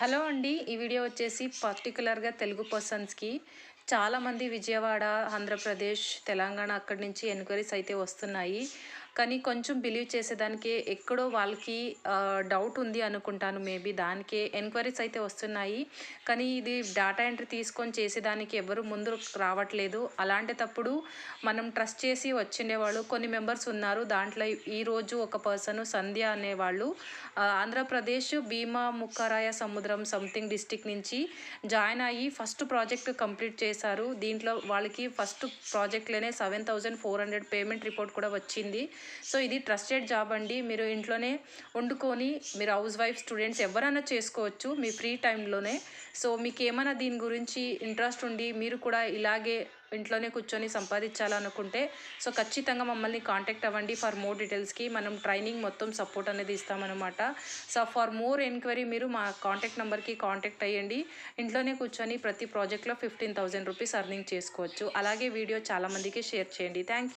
Hello అండి. ఈ video వచ్చేసి పర్టిక్యులర్‌గా తెలుగు పర్సన్స్‌కి చాలామంది విజయవాడ, ఆంధ్రప్రదేశ్, తెలంగాణ అక్కడి నుంచి ఎంక్వైరీస్ అయితే వస్తున్నాయి. కానీ కొంచెం బిలీవ్ చేసేదానికి ఎక్కడో వాళ్ళకి డౌట్ ఉంది అనుకుంటాను. మేబీ దానికే ఎంక్వైరీస్ అయితే వస్తున్నాయి. కానీ ఇది డేటా ఎంట్రీ తీసుకొని చేసేదానికి ఎవరు ముందు రావట్లేదు. అలాంటప్పుడు మనం ట్రస్ట్ చేసి వచ్చిండేవాళ్ళు కొన్ని మెంబర్స్ ఉన్నారు. దాంట్లో ఈరోజు ఒక పర్సన్ సంధ్య అనేవాళ్ళు ఆంధ్రప్రదేశ్ భీమా ముక్కరాయ సముద్రం సంథింగ్ డిస్ట్రిక్ట్ నుంచి జాయిన్ అయ్యి ఫస్ట్ ప్రాజెక్ట్ కంప్లీట్ చేశారు. దీంట్లో వాళ్ళకి ఫస్ట్ ప్రాజెక్ట్లోనే 7,400 పేమెంట్ రిపోర్ట్ కూడా వచ్చింది. సో ఇది ట్రస్టెడ్ జాబ్ అండి. మీరు ఇంట్లోనే వండుకొని మీరు హౌస్ వైఫ్, స్టూడెంట్స్ ఎవరైనా చేసుకోవచ్చు మీ ఫ్రీ టైంలోనే. సో మీకు ఏమైనా దీని గురించి ఇంట్రెస్ట్ ఉండి మీరు కూడా ఇలాగే ఇంట్లోనే కూర్చొని సంపాదించాలనుకుంటే సో ఖచ్చితంగా మమ్మల్ని కాంటాక్ట్ అవ్వండి. ఫర్ మోర్ డీటెయిల్స్కి మనం ట్రైనింగ్ మొత్తం సపోర్ట్ అనేది ఇస్తామన్నమాట. సో ఫర్ మోర్ ఎంక్వైరీ మీరు మా కాంటాక్ట్ నెంబర్కి కాంటాక్ట్ అయ్యండి. ఇంట్లోనే కూర్చొని ప్రతి ప్రాజెక్ట్లో 15,000 రూపీస్ అర్నింగ్ చేసుకోవచ్చు. అలాగే వీడియో చాలామందికి షేర్ చేయండి. Thank you.